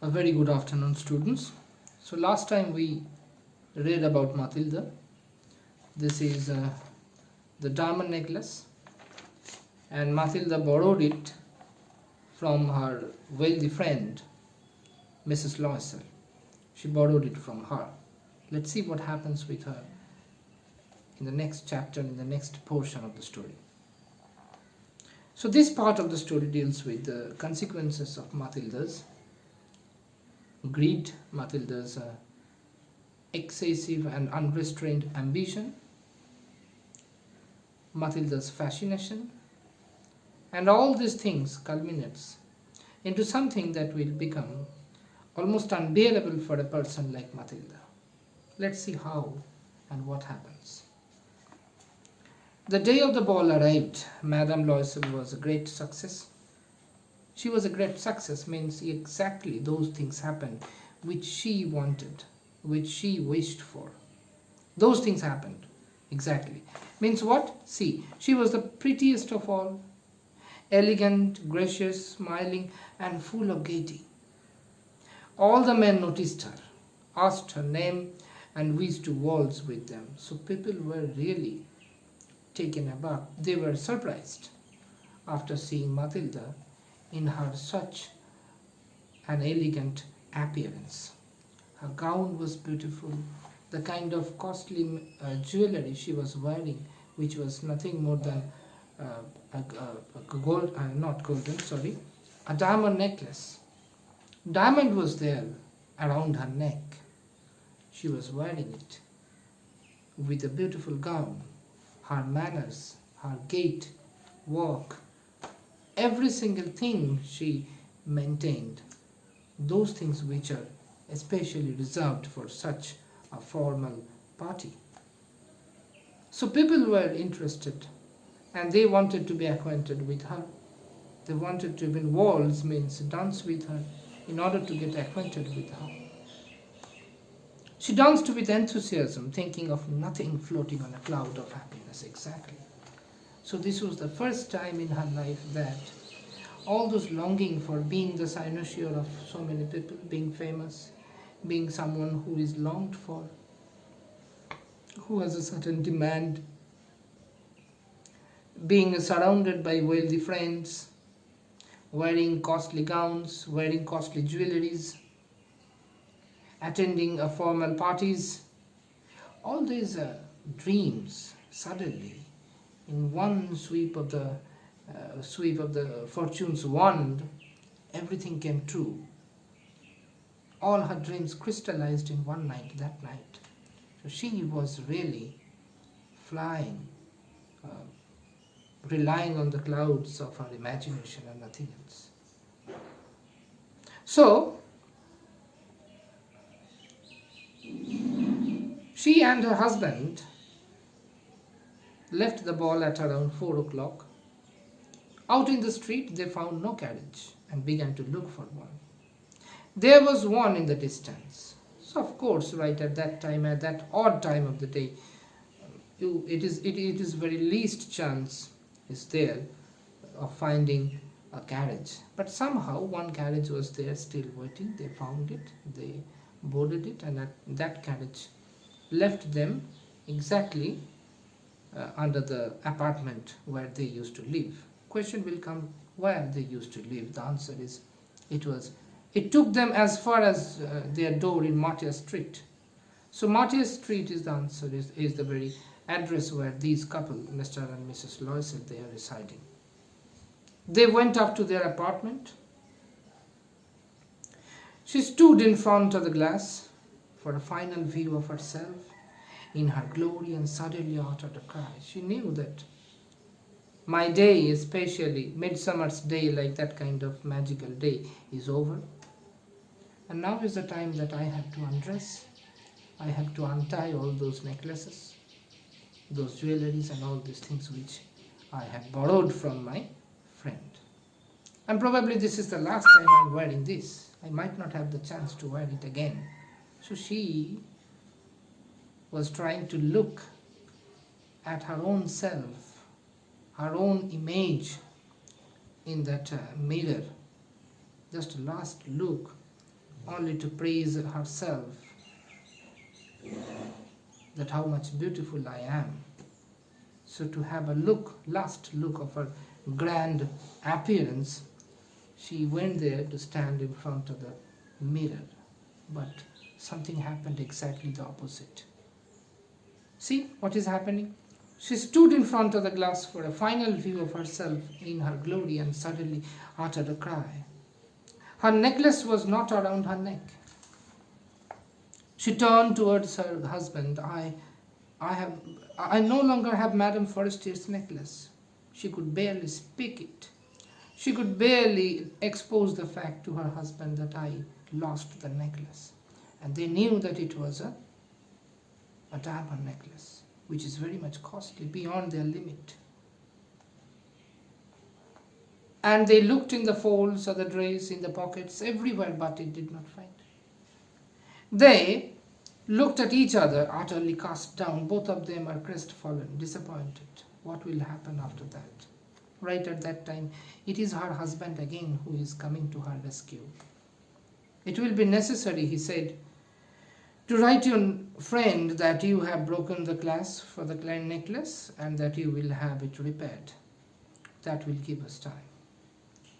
A very good afternoon, students. So last time we read about Matilda. This is the diamond necklace, and Matilda borrowed it from her wealthy friend, Mrs. Loisel. She borrowed it from her. Let's see what happens with her in the next chapter, in the next portion of the story. So this part of the story deals with the consequences of Matilda's greed, Matilda's excessive and unrestrained ambition, Matilda's fascination, and all these things culminates into something that will become almost unbearable for a person like Matilda. Let's see how and what happens. The day of the ball arrived. Madame Loisel was a great success. She was a great success means exactly those things happened which she wanted, which she wished for. Those things happened exactly. Means what? See, she was the prettiest of all, elegant, gracious, smiling, and full of gaiety. All the men noticed her, asked her name, and wished to waltz with them. So people were really taken aback. They were surprised after seeing Matilda in her such an elegant appearance. Her gown was beautiful. The kind of costly jewelry she was wearing, which was nothing more than a diamond necklace. Diamond was there around her neck. She was wearing it with a beautiful gown. Her manners, her gait, walk, every single thing she maintained. Those things which are especially reserved for such a formal party. So people were interested and they wanted to be acquainted with her. They wanted to even waltz means dance with her in order to get acquainted with her. She danced with enthusiasm, thinking of nothing, floating on a cloud of happiness. Exactly. So this was the first time in her life that all those longing for being the cynosure of so many people, being famous, being someone who is longed for, who has a certain demand, being surrounded by wealthy friends, wearing costly gowns, wearing costly jewelries, attending formal parties, all these dreams suddenly, in one sweep of the fortune's wand, everything came true. All her dreams crystallized in one night, that night. So she was really flying, relying on the clouds of her imagination and nothing else. So, she and her husband left the ball at around 4 o'clock. Out in the street, they found no carriage and began to look for one. There was one in the distance. So, of course, right at that time, at that odd time of the day, it is very least chance is there of finding a carriage. But somehow one carriage was there still waiting. They found it, they boarded it, and that carriage left them exactly under the apartment where they used to live. Question will come, where they used to live. The answer is it took them as far as their door in Martyr Street. So Martyr Street is the answer, is the very address where these couple, Mr. and Mrs. Loisel, they are residing. They went up to their apartment. She stood in front of the glass for a final view of herself in her glory and suddenly uttered a cry. She knew that my day, especially Midsummer's Day, like that kind of magical day, is over. And now is the time that I have to undress. I have to untie all those necklaces, those jewelries and all these things which I have borrowed from my friend. And probably this is the last time I'm wearing this. I might not have the chance to wear it again. So she was trying to look at her own self, her own image in that mirror. Just a last look only to praise herself that how much beautiful I am. So to have a last look of her grand appearance, she went there to stand in front of the mirror. But something happened exactly the opposite. See what is happening? She stood in front of the glass for a final view of herself in her glory and suddenly uttered a cry. Her necklace was not around her neck. She turned towards her husband. I no longer have Madame Forestier's necklace. She could barely speak it. She could barely expose the fact to her husband that I lost the necklace. And they knew that it was a diamond necklace, which is very much costly, beyond their limit. And they looked in the folds of the dress, in the pockets, everywhere, but it did not find. They looked at each other, utterly cast down. Both of them are crestfallen, disappointed. What will happen after that? Right at that time, it is her husband again who is coming to her rescue. It will be necessary, he said, to write your friend that you have broken the glass for the client necklace and that you will have it repaired. That will give us time.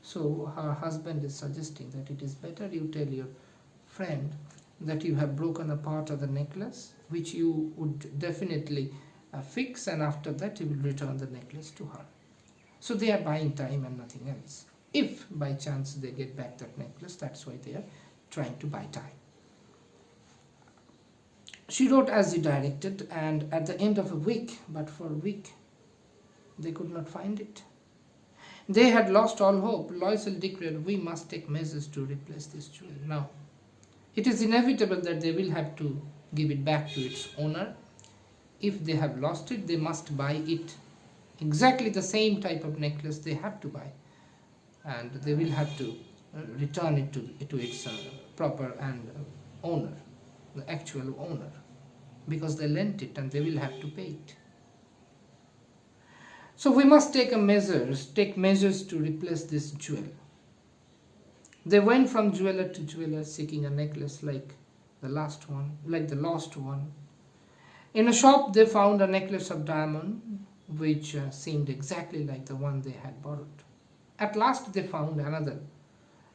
So her husband is suggesting that it is better you tell your friend that you have broken a part of the necklace, which you would definitely fix, and after that you will return the necklace to her. So they are buying time and nothing else. If by chance they get back that necklace, that's why they are trying to buy time. She wrote as he directed, and at the end of a week, but for a week, they could not find it. They had lost all hope. Loisel declared, we must take measures to replace this jewel. Now, it is inevitable that they will have to give it back to its owner. If they have lost it, they must buy it. Exactly the same type of necklace they have to buy. And they will have to return it to its proper and owner, the actual owner, because they lent it and they will have to pay it. So we must take measures to replace this jewel. They went from jeweler to jeweler seeking a necklace like the lost one. In a shop they found a necklace of diamond which seemed exactly like the one they had borrowed. At last they found another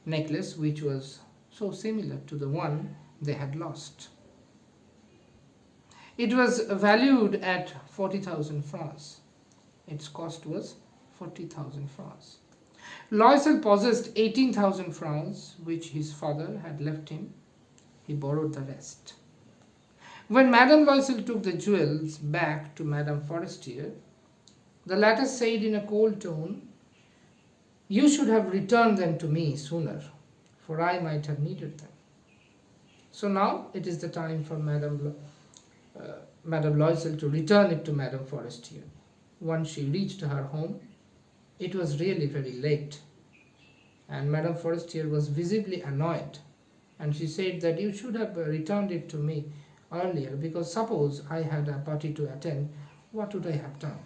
necklace which was so similar to the one they had lost. It was valued at 40,000 francs. Its cost was 40,000 francs. Loisel possessed 18,000 francs, which his father had left him. He borrowed the rest. When Madame Loisel took the jewels back to Madame Forestier, the latter said in a cold tone, you should have returned them to me sooner, for I might have needed them. So now it is the time for Madame Loisel to return it to Madame Forestier. Once she reached her home, it was really very late, and Madame Forestier was visibly annoyed, and she said that you should have returned it to me earlier, because suppose I had a party to attend, what would I have done?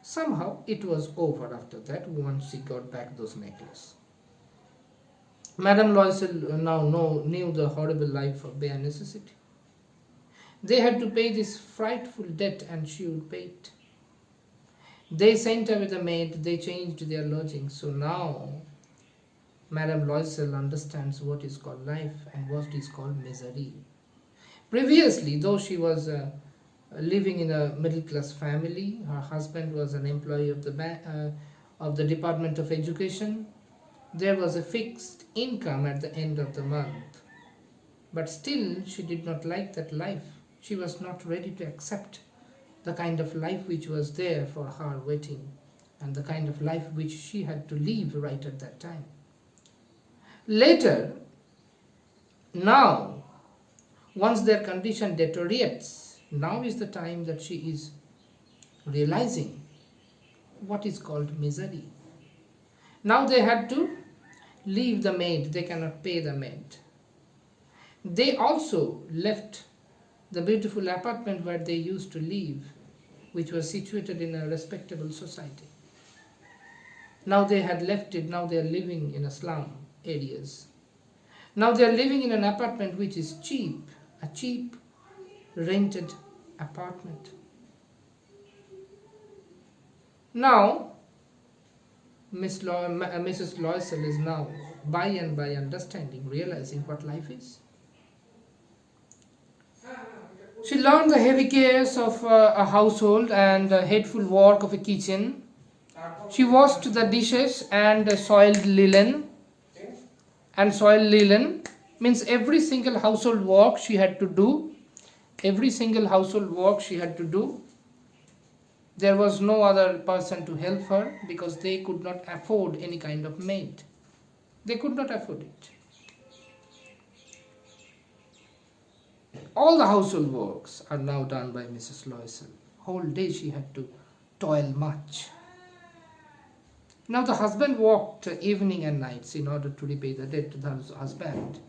Somehow it was over after that once she got back those necklaces. Madame Loisel now knew the horrible life of bare necessity. They had to pay this frightful debt and she would pay it. They sent away the maid, they changed their lodging. So now Madame Loisel understands what is called life and what is called misery. Previously, though she was living in a middle-class family, her husband was an employee of the Department of Education, there was a fixed income at the end of the month. But still, she did not like that life. She was not ready to accept the kind of life which was there for her waiting, and the kind of life which she had to live right at that time. Later, now, once their condition deteriorates, now is the time that she is realizing what is called misery. Now they had to leave the maid, they cannot pay the maid. They also left the beautiful apartment where they used to live, which was situated in a respectable society. Now they had left it, now they are living in a slum areas. Now they are living in an apartment which is cheap, a cheap rented apartment. Now Mrs. Loisel is now by and by understanding, realizing what life is. She learned the heavy cares of a household and the hateful work of a kitchen. She washed the dishes and soiled linen means every single household work she had to do. Every single household work she had to do. There was no other person to help her because they could not afford any kind of maid. They could not afford it. All the household works are now done by Mrs. Loisel. Whole day she had to toil much. Now the husband worked evening and nights in order to repay the debt to the husband.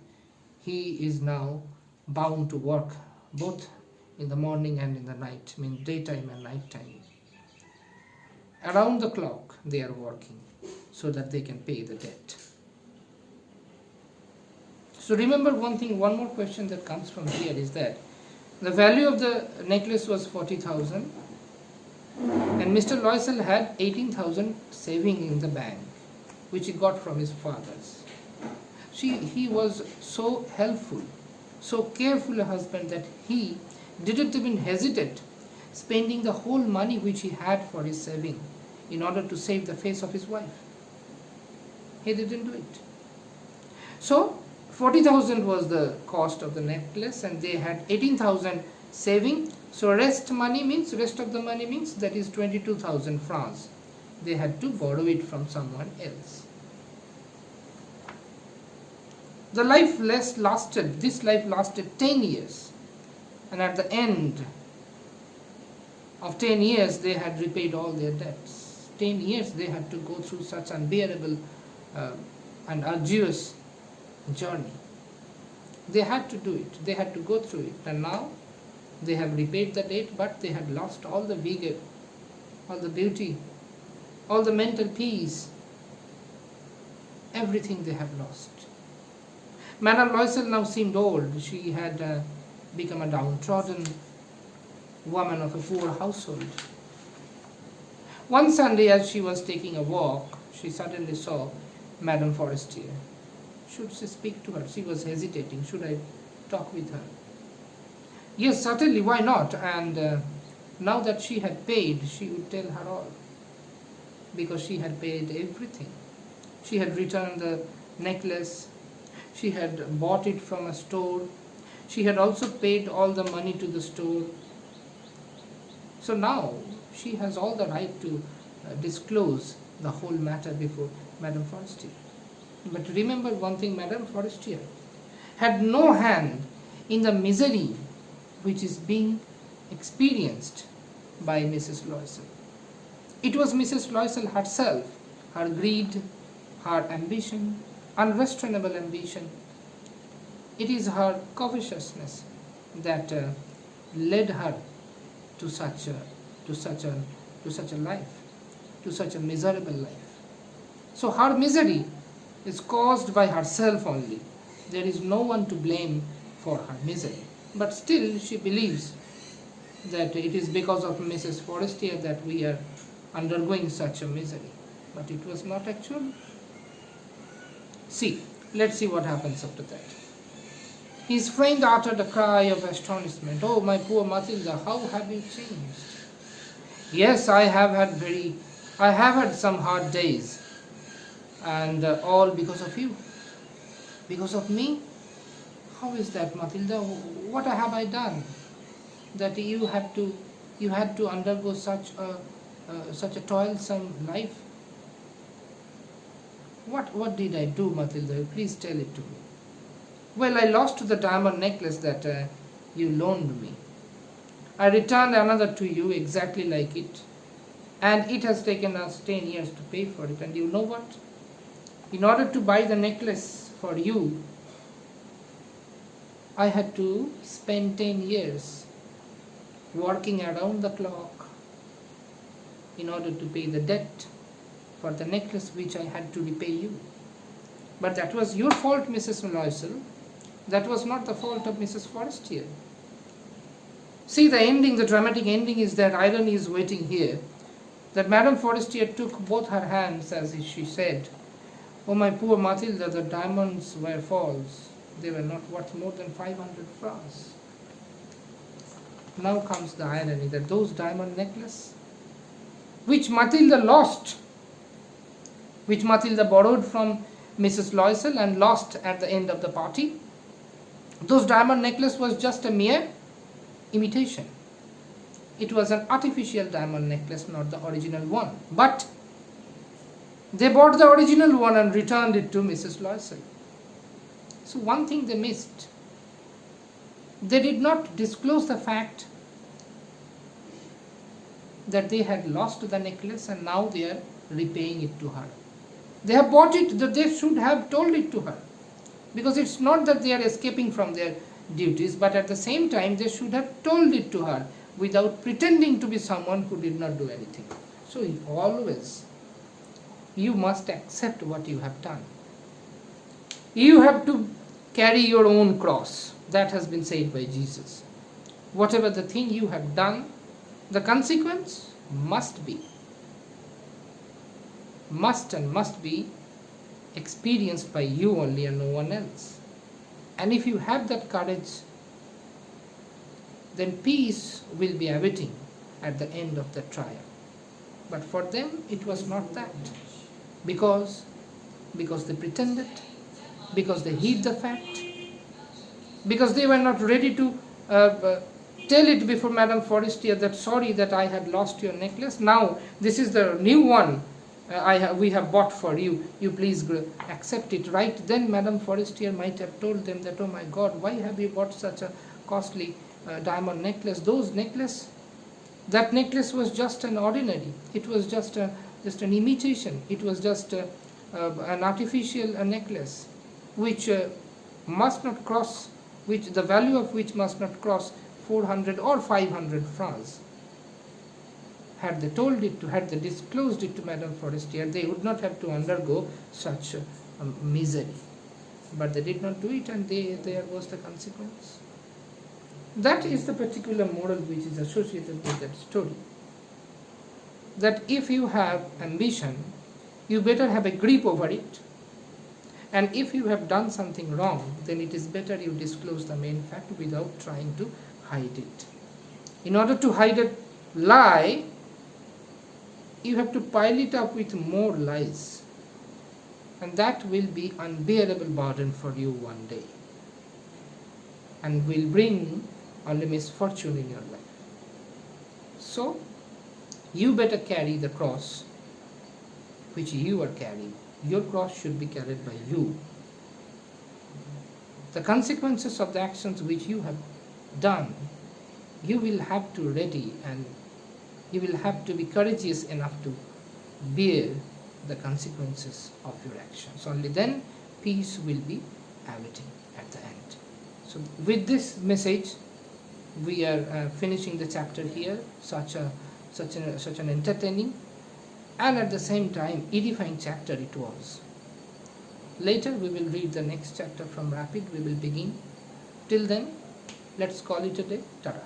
He is now bound to work both in the morning and in the night, means daytime and nighttime. Around the clock they are working so that they can pay the debt. So remember one thing, one more question that comes from here is that the value of the necklace was 40,000 and Mr. Loisel had 18,000 saving in the bank, which he got from his fathers. He was so helpful, so careful a husband that he didn't even hesitate spending the whole money which he had for his saving in order to save the face of his wife. He didn't do it. So 40,000 was the cost of the necklace and they had 18,000 saving. So rest of the money means that is 22,000 francs. They had to borrow it from someone else. This life lasted 10 years. And at the end of 10 years, they had repaid all their debts. 10 years they had to go through such unbearable and arduous journey. They had to do it. They had to go through it. And now they have repaid the debt, but they had lost all the vigor, all the beauty, all the mental peace. Everything they have lost. Madame Loisel now seemed old. She had become a downtrodden woman of a poor household. One Sunday, as she was taking a walk, she suddenly saw Madame Forestier. Should she speak to her? She was hesitating. Should I talk with her? Yes, certainly, why not? And now that she had paid, she would tell her all. Because she had paid everything. She had returned the necklace. She had bought it from a store. She had also paid all the money to the store. So now she has all the right to disclose the whole matter before Madame Forestier. But remember one thing, Madame Forestier had no hand in the misery which is being experienced by Mrs. Loisel. It was Mrs. Loisel herself, her greed, her ambition, unrestrainable ambition. It is her covetousness that led her to such a life, to such a miserable life. So her misery is caused by herself only. There is no one to blame for her misery. But still she believes that it is because of Mrs. Forestier that we are undergoing such a misery. But it was not actual. Let's see what happens after that. His friend uttered a cry of astonishment. "Oh, my poor Matilda, how have you changed?" "Yes, I have had some hard days, and all because of you." "Because of me? How is that, Matilda? What have I done that you had to undergo such a toilsome life? What did I do, Matilda? Please tell it to me." "Well, I lost the diamond necklace that you loaned me. I returned another to you exactly like it, and it has taken us 10 years to pay for it. And you know what? In order to buy the necklace for you, I had to spend 10 years working around the clock in order to pay the debt for the necklace which I had to repay you. But that was your fault, Mrs. Loisel. That was not the fault of Mrs. Forestier. See, the ending, the dramatic ending is that irony is waiting here. That Madame Forestier took both her hands as she said, "Oh, my poor Matilda, the diamonds were false. They were not worth more than 500 francs. Now comes the irony that those diamond necklaces, which Matilda lost, which Matilda borrowed from Mrs. Loisel and lost at the end of the party, those diamond necklace was just a mere imitation. It was an artificial diamond necklace, not the original one. But they bought the original one and returned it to Mrs. Loisel. So one thing they missed. They did not disclose the fact that they had lost the necklace and now they are repaying it to her. They have bought it, that they should have told it to her. Because it's not that they are escaping from their duties, but at the same time they should have told it to her without pretending to be someone who did not do anything. So always you must accept what you have done. You have to carry your own cross. That has been said by Jesus. Whatever the thing you have done, the consequence must be experienced by you only and no one else. And if you have that courage, then peace will be awaiting at the end of the trial. But for them it was not that, because they pretended, because they hid the fact, because they were not ready to tell it before Madame Forestier that sorry that I had lost your necklace. Now this is the new one we have bought for you. You please accept it. Right then Madame Forestier might have told them that, oh my God, why have you bought such a costly diamond necklace? That necklace was just an ordinary. It was just an imitation. It was just an artificial necklace, which must not cross, which the value of which must not cross 400 or 500 francs. Had they told it to, had they disclosed it to Madame Forestier, they would not have to undergo such misery. But they did not do it, and there was the consequence. That is the particular moral which is associated with that story. That if you have ambition, you better have a grip over it. And if you have done something wrong, then it is better you disclose the main fact without trying to hide it. In order to hide a lie, you have to pile it up with more lies. And that will be unbearable burden for you one day. And will bring only misfortune in your life. So, you better carry the cross which you are carrying. Your cross should be carried by you. The consequences of the actions which you have done, you will have to ready, and you will have to be courageous enough to bear the consequences of your actions. Only then peace will be awaiting at the end. So with this message, we are finishing the chapter here. Such an entertaining and at the same time edifying chapter it was. Later we will read the next chapter from Rapid. We will begin. Till then, let's call it a day. Tada.